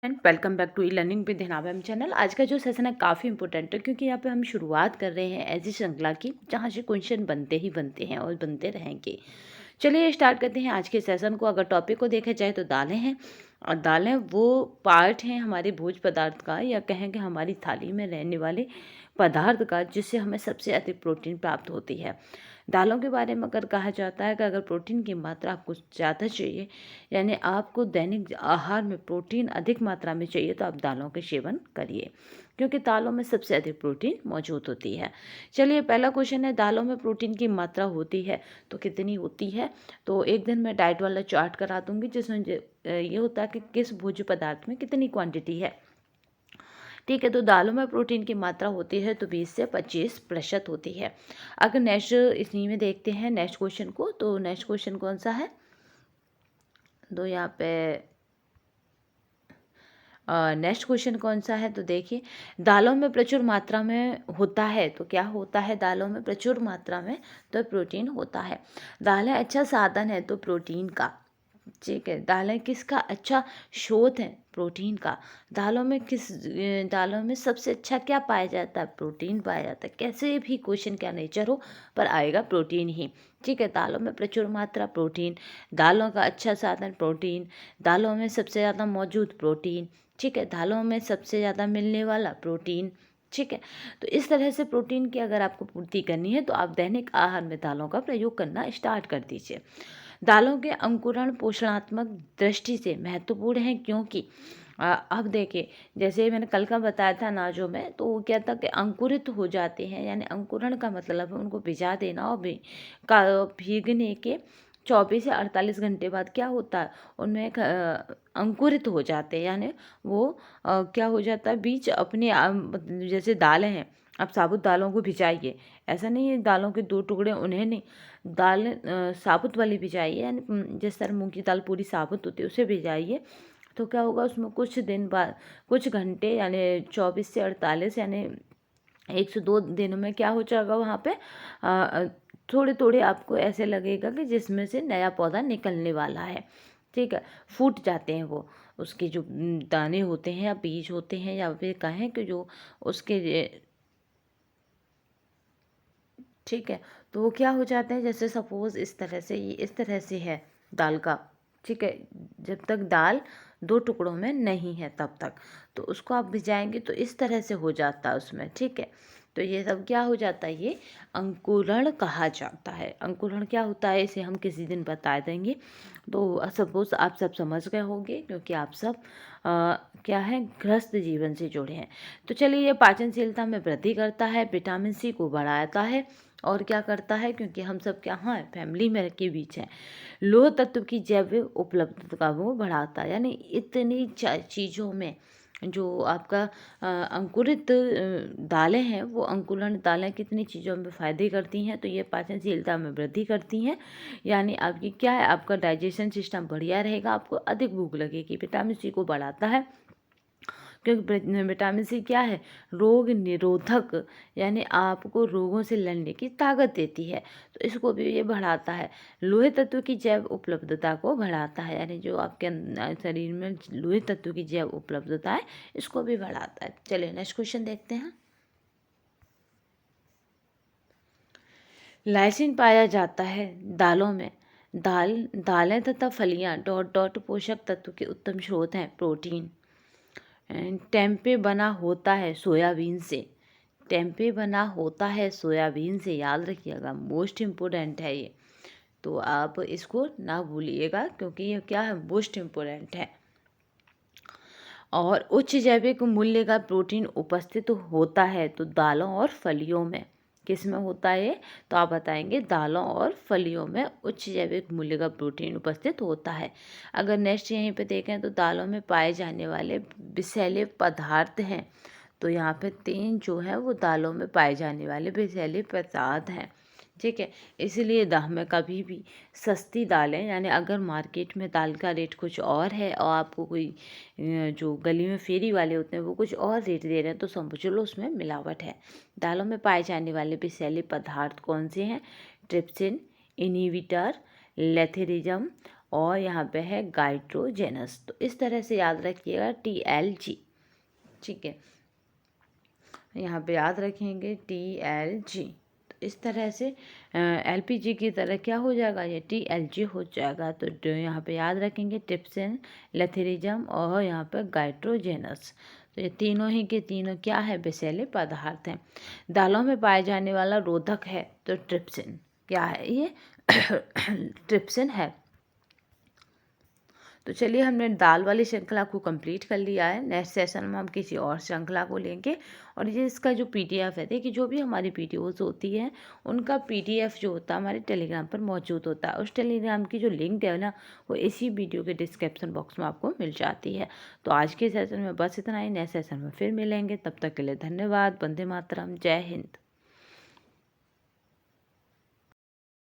And welcome back to e learning with हिनाबैम channel. आज का जो सेशन है काफ़ी इंपॉर्टेंट है क्योंकि यहाँ पे हम शुरुआत कर रहे हैं ऐसी श्रृंखला की जहाँ से क्वेश्चन बनते ही बनते हैं और बनते रहेंगे। चलिए स्टार्ट करते हैं आज के सेशन को। अगर टॉपिक को देखा जाए तो दालें हैं, और दालें वो पार्ट हैं हमारे भोज पदार्थ का, या कहें कि हमारी थाली में रहने वाले पदार्थ का, जिससे हमें सबसे अधिक प्रोटीन प्राप्त होती है। दालों के बारे में अगर कहा जाता है कि अगर प्रोटीन की मात्रा आपको ज़्यादा चाहिए, यानी आपको दैनिक आहार में प्रोटीन अधिक मात्रा में चाहिए, तो आप दालों के सेवन करिए क्योंकि दालों में सबसे अधिक प्रोटीन मौजूद होती है। चलिए पहला क्वेश्चन है, दालों में प्रोटीन की मात्रा होती है तो कितनी होती है। तो एक दिन मैं डाइट वाला चार्ट करा दूंगी जिसमें ये होता है कि किस भोज्य पदार्थ में कितनी क्वांटिटी है। ठीक है, तो दालों में प्रोटीन की मात्रा होती है तो 20 से 25% होती है। अगर नेक्स्ट इसी में देखते हैं नेक्स्ट क्वेश्चन को, तो नेक्स्ट क्वेश्चन कौन सा है, तो यहाँ पे नेक्स्ट क्वेश्चन कौन सा है, तो देखिए दालों में प्रचुर मात्रा में होता है तो क्या होता है, दालों में प्रचुर मात्रा में तो प्रोटीन होता है। दालें अच्छा साधन है तो प्रोटीन का। ठीक है, दालें किसका अच्छा स्रोत है, प्रोटीन का। दालों में सबसे अच्छा क्या पाया जाता है, प्रोटीन पाया जाता है। कैसे भी क्वेश्चन क्या नेचर हो पर आएगा प्रोटीन ही। ठीक है, दालों में प्रचुर मात्रा प्रोटीन, दालों का अच्छा साधन प्रोटीन, दालों में सबसे ज़्यादा मौजूद प्रोटीन। ठीक है, दालों में सबसे ज़्यादा मिलने वाला प्रोटीन। ठीक है, तो इस तरह से प्रोटीन की अगर आपको पूर्ति करनी है तो आप दैनिक आहार में दालों का प्रयोग करना स्टार्ट कर दीजिए। दालों के अंकुरण पोषणात्मक दृष्टि से महत्वपूर्ण है क्योंकि अब देखिए जैसे मैंने कल का बताया था अनाजों में, तो वो क्या था कि अंकुरित हो जाते हैं, यानी अंकुरण का मतलब है उनको भिजा देना, और भीगने के 24 से 48 घंटे बाद क्या होता है, उनमें एक अंकुरित हो जाते हैं, यानी वो क्या हो जाता है, बीज अपने जैसे दालें हैं, आप साबुत दालों को भिजाइए, ऐसा नहीं है दालों के दो टुकड़े उन्हें नहीं, दाल साबुत वाली भिजाइए, यानी जिस तरह मूंग की दाल पूरी साबुत होती है उसे भिजाइए। तो क्या होगा, उसमें कुछ दिन बाद, कुछ घंटे यानी 24 से 48, यानी 1 से 2 दिनों में क्या हो जाएगा, वहाँ पे थोड़े थोड़े आपको ऐसे लगेगा कि जिसमें से नया पौधा निकलने वाला है। ठीक है, फूट जाते हैं वो, उसके जो दाने होते हैं या बीज होते हैं, या फिर कहें कि जो उसके ठीक है, तो वो क्या हो जाते हैं, जैसे सपोज़ इस तरह से, ये इस तरह से है दाल का। ठीक है, जब तक दाल दो टुकड़ों में नहीं है तब तक, तो उसको आप भिजाएंगे तो इस तरह से हो जाता है उसमें। ठीक है, तो ये सब क्या हो जाता है, ये अंकुरण कहा जाता है। अंकुरण क्या होता है इसे हम किसी दिन बता देंगे। तो सपोज आप सब समझ गए होंगे क्योंकि आप सब क्या है, गृहस्थ जीवन से जुड़े हैं। तो चलिए, ये पाचनशीलता में वृद्धि करता है, विटामिन सी को बढ़ाता है, और क्या करता है, क्योंकि हम सब क्या हैं, फैमिली में के बीच हैं, लोह तत्व की जैव उपलब्धता को बढ़ाता है। यानी इतनी चीज़ों में जो आपका अंकुरित दालें हैं, वो अंकुरण दालें कितनी चीज़ों में फ़ायदे करती हैं, तो ये पाचनशीलता में वृद्धि करती हैं। यानी आपकी क्या है, आपका डाइजेशन सिस्टम बढ़िया रहेगा, आपको अधिक भूख लगेगी। विटामिन सी को बढ़ाता है क्योंकि विटामिन सी क्या है, रोग निरोधक, यानी आपको रोगों से लड़ने की ताकत देती है, तो इसको भी ये बढ़ाता है। लोहे तत्व की जैव उपलब्धता को बढ़ाता है, यानी जो आपके शरीर में लोहे तत्व की जैव उपलब्धता है इसको भी बढ़ाता है। चलिए नेक्स्ट क्वेश्चन देखते हैं। लाइसिन पाया जाता है दालों में। दालें तथा फलियां डॉट डॉट पोषक तत्व के उत्तम स्रोत हैं। प्रोटीन टेम्पे बना होता है सोयाबीन से। टेम्पे बना होता है सोयाबीन से, याद रखिएगा, मोस्ट इम्पोर्टेंट है ये, तो आप इसको ना भूलिएगा क्योंकि ये क्या है, मोस्ट इम्पोर्टेंट है। और उच्च जैविक मूल्य का प्रोटीन उपस्थित होता है तो दालों और फलियों में। किस में होता है ये, तो आप बताएंगे दालों और फलियों में उच्च जैविक मूल्य का प्रोटीन उपस्थित होता है। अगर नेक्स्ट यहीं पे देखें तो दालों में पाए जाने वाले विषैले पदार्थ हैं, तो यहाँ पे 3 जो है वो दालों में पाए जाने वाले विषैले पदार्थ हैं। ठीक है, इसीलिए हमें कभी भी सस्ती दालें, यानी अगर मार्केट में दाल का रेट कुछ और है और आपको कोई जो गली में फेरी वाले होते हैं वो कुछ और रेट दे रहे हैं, तो समझ लो उसमें मिलावट है। दालों में पाए जाने वाले विषैले पदार्थ कौन से हैं, ट्रिप्सिन, इनिविटर, लेथेरिज्म और यहाँ पे है गाइट्रोजेनस। तो इस तरह से याद रखिएगा TLG, ठीक है, यहाँ पे याद रखेंगे TLG। तो इस तरह से LPG की तरह क्या हो जाएगा, ये TLG हो जाएगा। तो यहाँ पे याद रखेंगे ट्रिप्सिन, लैथिरिज्म और यहाँ पे गाइट्रोजेनस। तो ये तीनों ही के तीनों क्या है, विषैले पदार्थ हैं। दालों में पाए जाने वाला रोधक है तो ट्रिप्सिन, क्या है ये ट्रिप्सिन है। तो चलिए हमने दाल वाली श्रृंखला को कंप्लीट कर लिया है। नेक्स्ट सेशन में हम किसी और श्रृंखला को लेंगे। और ये इसका जो PDF है, देखिए जो भी हमारी वीडियोज़ होती हैं उनका PDF जो होता है हमारे टेलीग्राम पर मौजूद होता है। उस टेलीग्राम की जो लिंक है ना, वो इसी वीडियो के डिस्क्रिप्शन बॉक्स में आपको मिल जाती है। तो आज के सेशन में बस इतना ही, नेक्स्ट सेशन में फिर मिलेंगे। तब तक के लिए धन्यवाद। वंदे मातरम, जय हिंद।